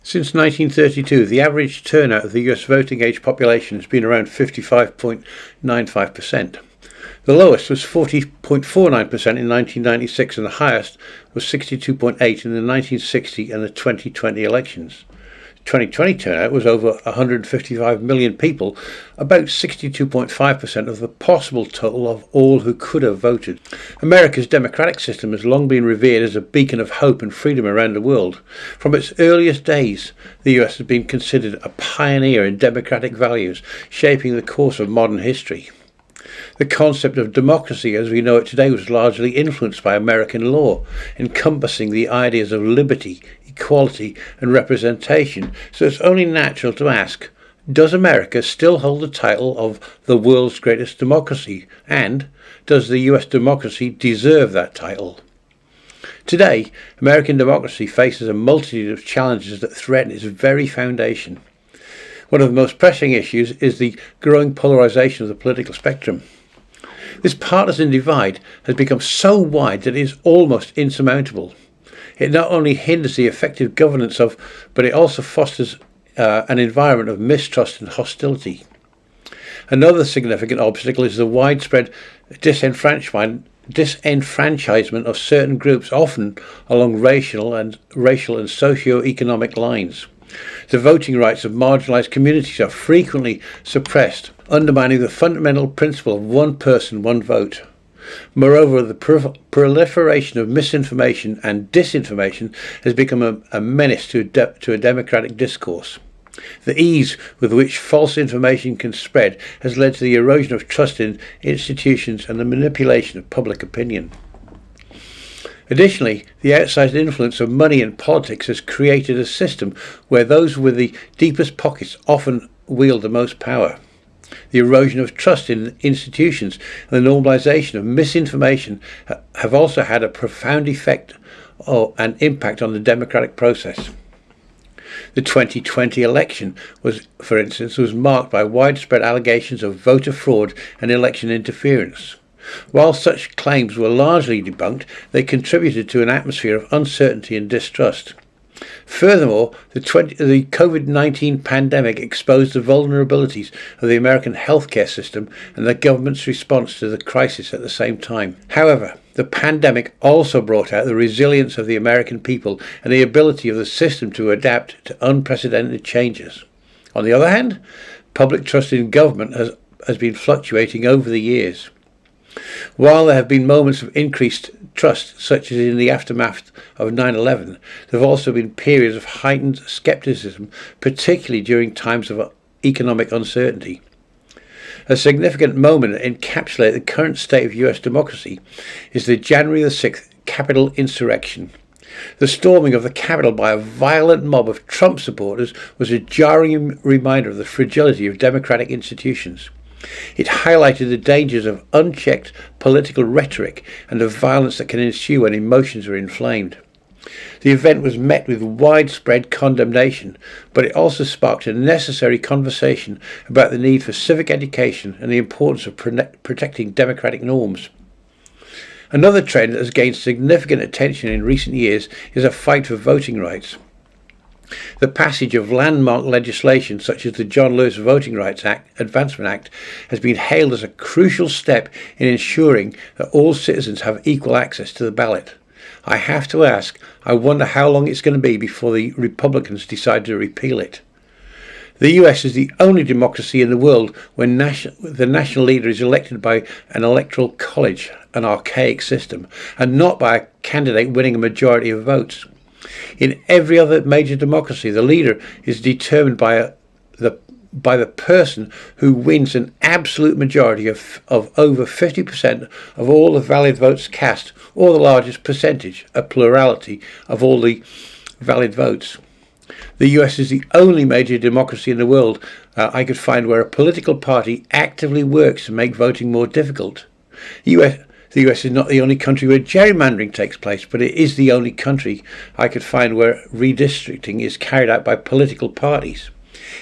Since 1932, the average turnout of the US voting age population has been around 55.95%. The lowest was 40.49% in 1996 and the highest was 62.8% in the 1960 and the 2020 elections. 2020 turnout was over 155 million people, about 62.5% of the possible total of all who could have voted. America's democratic system has long been revered as a beacon of hope and freedom around the world. From its earliest days, the US has been considered a pioneer in democratic values, shaping the course of modern history. The concept of democracy as we know it today was largely influenced by American law, encompassing the ideas of liberty, equality and representation, so it's only natural to ask, does America still hold the title of the world's greatest democracy, and does the US democracy deserve that title? Today, American democracy faces a multitude of challenges that threaten its very foundation. One of the most pressing issues is the growing polarisation of the political spectrum. This partisan divide has become so wide that it is almost insurmountable. It not only hinders the effective governance of, but it also fosters an environment of mistrust and hostility. Another significant obstacle is the widespread disenfranchisement of certain groups, often along racial and socio-economic lines. The voting rights of marginalised communities are frequently suppressed, undermining the fundamental principle of one person, one vote. Moreover, the proliferation of misinformation and disinformation has become a menace to a democratic discourse. The ease with which false information can spread has led to the erosion of trust in institutions and the manipulation of public opinion. Additionally, the outsized influence of money in politics has created a system where those with the deepest pockets often wield the most power. The erosion of trust in institutions and the normalisation of misinformation have also had a profound effect and impact on the democratic process. The 2020 election for instance, was marked by widespread allegations of voter fraud and election interference. While such claims were largely debunked, they contributed to an atmosphere of uncertainty and distrust. Furthermore, the COVID-19 pandemic exposed the vulnerabilities of the American healthcare system and the government's response to the crisis at the same time. However, the pandemic also brought out the resilience of the American people and the ability of the system to adapt to unprecedented changes. On the other hand, public trust in government has been fluctuating over the years. While there have been moments of increased trust, such as in the aftermath of 9/11, there have also been periods of heightened scepticism, particularly during times of economic uncertainty. A significant moment that encapsulates the current state of US democracy is the January the 6th Capitol insurrection. The storming of the Capitol by a violent mob of Trump supporters was a jarring reminder of the fragility of democratic institutions. It highlighted the dangers of unchecked political rhetoric and the violence that can ensue when emotions are inflamed. The event was met with widespread condemnation, but it also sparked a necessary conversation about the need for civic education and the importance of protecting democratic norms. Another trend that has gained significant attention in recent years is a fight for voting rights. The passage of landmark legislation such as the John Lewis Voting Rights Advancement Act has been hailed as a crucial step in ensuring that all citizens have equal access to the ballot. I have to ask, I wonder how long it's going to be before the Republicans decide to repeal it. The US is the only democracy in the world when the national leader is elected by an electoral college, an archaic system, and not by a candidate winning a majority of votes. In every other major democracy, the leader is determined by the person who wins an absolute majority of over 50% of all the valid votes cast, or the largest percentage, a plurality of all the valid votes. The US is the only major democracy in the world I could find where a political party actively works to make voting more difficult. The US is not the only country where gerrymandering takes place, but it is the only country I could find where redistricting is carried out by political parties.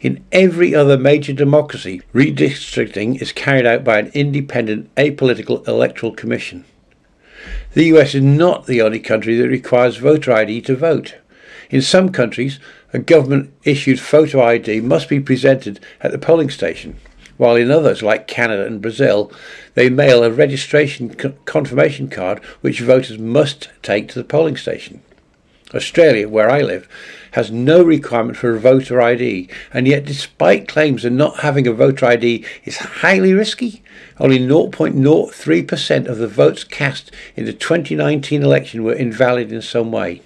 In every other major democracy, redistricting is carried out by an independent, apolitical electoral commission. The US is not the only country that requires voter ID to vote. In some countries, A government-issued photo ID must be presented at the polling station, while in others, like Canada and Brazil, they mail a registration confirmation card which voters must take to the polling station. Australia, where I live, has no requirement for a voter ID, and yet despite claims that not having a voter ID is highly risky, only 0.03% of the votes cast in the 2019 election were invalid in some way.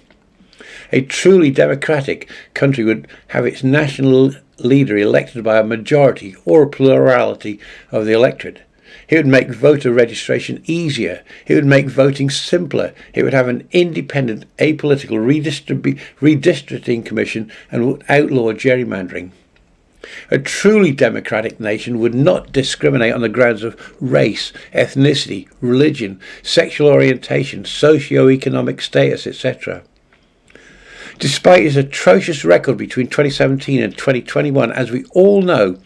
A truly democratic country would have its national leader elected by a majority or a plurality of the electorate. It would make voter registration easier. It would make voting simpler. It would have an independent, apolitical redistricting commission and would outlaw gerrymandering. A truly democratic nation would not discriminate on the grounds of race, ethnicity, religion, sexual orientation, socio-economic status, etc. Despite his atrocious record between 2017 and 2021, as we all know,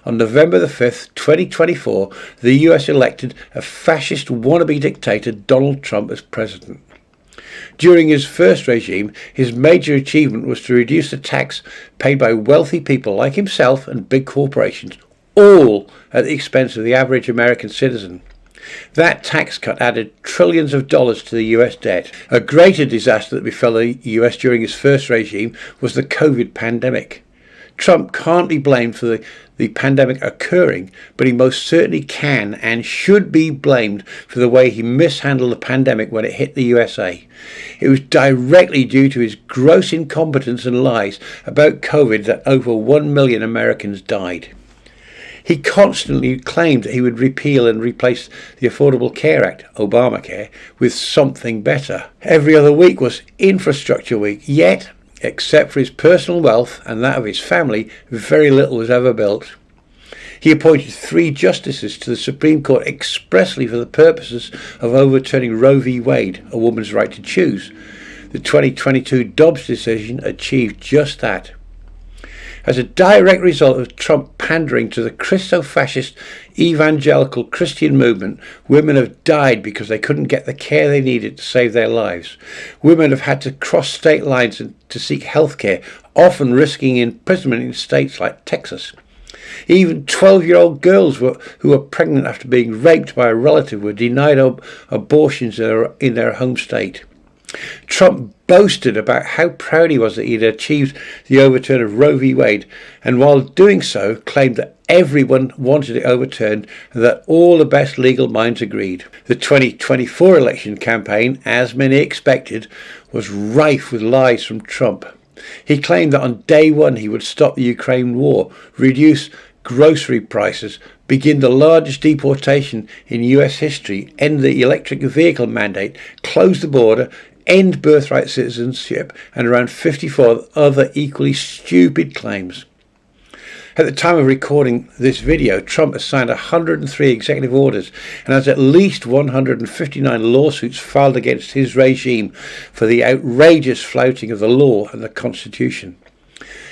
on November the 5th, 2024, the US elected a fascist wannabe dictator, Donald Trump, as president. During his first regime, his major achievement was to reduce the tax paid by wealthy people like himself and big corporations, all at the expense of the average American citizen. That tax cut added trillions of dollars to the US debt. A greater disaster that befell the US during his first regime was the COVID pandemic. Trump can't be blamed for the pandemic occurring, but he most certainly can and should be blamed for the way he mishandled the pandemic when it hit the USA. It was directly due to his gross incompetence and lies about COVID that over 1 million Americans died. He constantly claimed that he would repeal and replace the Affordable Care Act, Obamacare, with something better. Every other week was Infrastructure Week, yet, except for his personal wealth and that of his family, very little was ever built. He appointed 3 justices to the Supreme Court expressly for the purposes of overturning Roe v. Wade, a woman's right to choose. The 2022 Dobbs decision achieved just that. As a direct result of Trump pandering to the Christo-fascist evangelical Christian movement, women have died because they couldn't get the care they needed to save their lives. Women have had to cross state lines to seek health care, often risking imprisonment in states like Texas. Even 12-year-old girls who were pregnant after being raped by a relative were denied abortions in their home state. Trump boasted about how proud he was that he had achieved the overturn of Roe v. Wade, and while doing so claimed that everyone wanted it overturned and that all the best legal minds agreed. The 2024 election campaign, as many expected, was rife with lies from Trump. He claimed that on day one he would stop the Ukraine war, reduce grocery prices, begin the largest deportation in US history, end the electric vehicle mandate, close the border, end birthright citizenship, and around 54 other equally stupid claims. At the time of recording this video, Trump has signed 103 executive orders and has at least 159 lawsuits filed against his regime for the outrageous flouting of the law and the Constitution.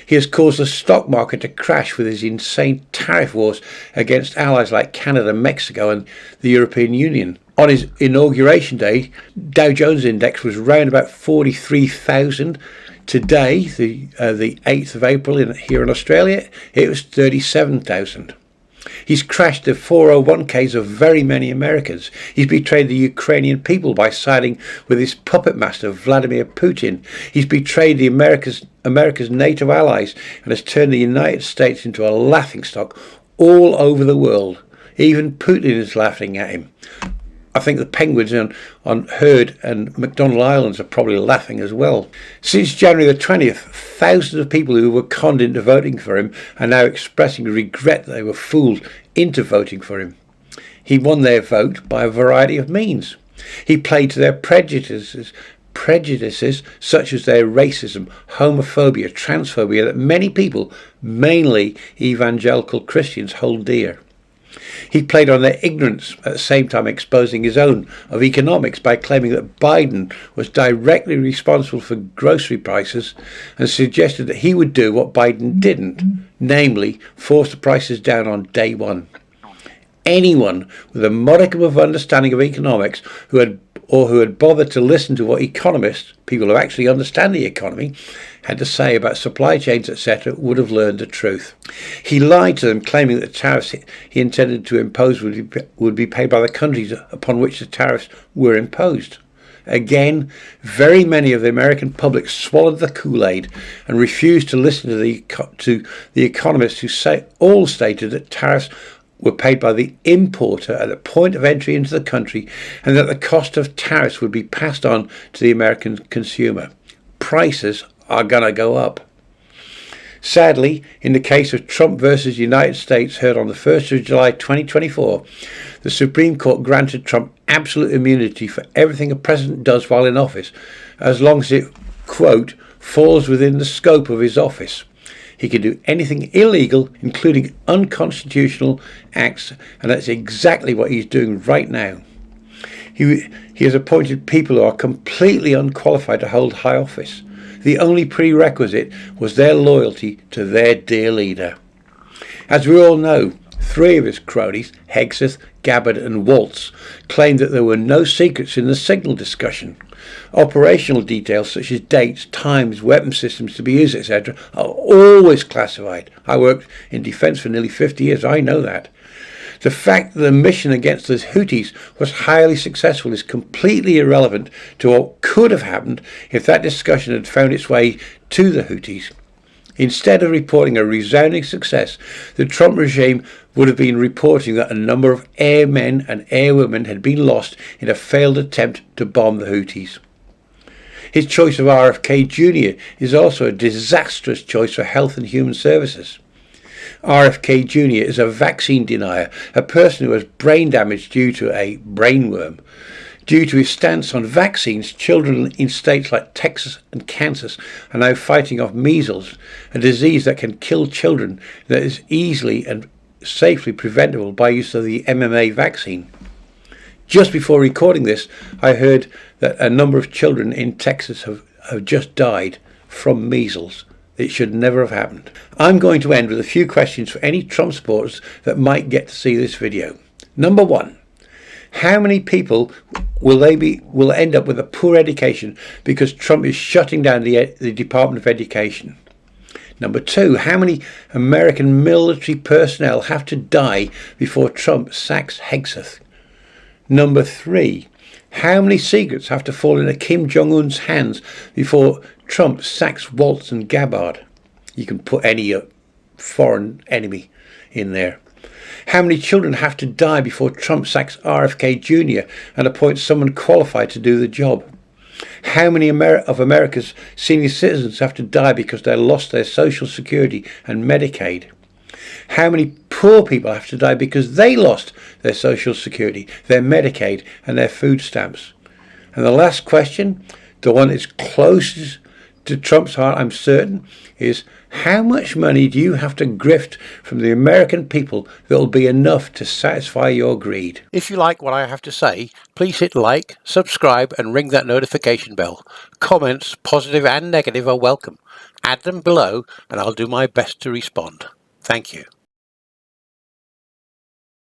He has caused the stock market to crash with his insane tariff wars against allies like Canada, Mexico and the European Union. On his inauguration day, Dow Jones index was round about 43,000. Today, the 8th of April here in Australia, it was 37,000. He's crashed the 401ks of very many Americans. He's betrayed the Ukrainian people by siding with his puppet master, Vladimir Putin. He's betrayed the America's NATO allies and has turned the United States into a laughingstock all over the world. Even Putin is laughing at him. I think the penguins on Heard and McDonnell Islands are probably laughing as well. Since January the 20th, thousands of people who were conned into voting for him are now expressing regret that they were fooled into voting for him. He won their vote by a variety of means. He played to their prejudices such as their racism, homophobia, transphobia that many people, mainly evangelical Christians, hold dear. He played on their ignorance, at the same time exposing his own, of economics by claiming that Biden was directly responsible for grocery prices and suggested that he would do what Biden didn't, namely force the prices down on day one. anyone with a modicum of understanding of economics who had bothered to listen to what economists, people who actually understand the economy, had to say about supply chains, etc., would have learned the truth. He lied to them, claiming that the tariffs he intended to impose would be paid by the countries upon which the tariffs were imposed. Again, very many of the American public swallowed the Kool-Aid and refused to listen to the economists who all stated that tariffs were paid by the importer at the point of entry into the country, and that the cost of tariffs would be passed on to the American consumer. Prices are going to go up. Sadly, in the case of Trump versus United States, heard on the 1st of July 2024, the Supreme Court granted Trump absolute immunity for everything a president does while in office, as long as it, quote, falls within the scope of his office. He can do anything illegal, including unconstitutional acts, and that's exactly what he's doing right now. He has appointed people who are completely unqualified to hold high office. The only prerequisite was their loyalty to their dear leader. As we all know, 3 of his cronies, Hegseth, Gabbard and Waltz, claimed that there were no secrets in the signal discussion. Operational details such as dates, times, weapon systems to be used, etc. are always classified. I worked in defence for nearly 50 years, I know that. The fact that the mission against the Houthis was highly successful is completely irrelevant to what could have happened if that discussion had found its way to the Houthis. Instead of reporting a resounding success, the Trump regime would have been reporting that a number of airmen and airwomen had been lost in a failed attempt to bomb the Houthis. His choice of RFK Jr. is also a disastrous choice for health and human services. RFK Jr. is a vaccine denier, a person who has brain damage due to a brainworm. Due to his stance on vaccines, children in states like Texas and Kansas are now fighting off measles, a disease that can kill children that is easily and safely preventable by use of the MMA vaccine. Just before recording this, I heard that a number of children in Texas have just died from measles. It should never have happened. I'm going to end with a few questions for any Trump supporters that might get to see this video. Number 1. How many people will end up with a poor education because Trump is shutting down the Department of Education? Number 2, how many American military personnel have to die before Trump sacks Hegseth? Number 3, how many secrets have to fall into Kim Jong-un's hands before Trump sacks Waltz and Gabbard? You can put any foreign enemy in there. How many children have to die before Trump sacks RFK Jr. and appoints someone qualified to do the job? How many of America's senior citizens have to die because they lost their Social Security and Medicaid? How many poor people have to die because they lost their Social Security, their Medicaid and their food stamps? And the last question, the one that's closest to Trump's heart, I'm certain, is how much money do you have to grift from the American people that will be enough to satisfy your greed? If you like what I have to say, please hit like, subscribe and ring that notification bell. Comments, positive and negative, are welcome. Add them below and I'll do my best to respond. Thank you.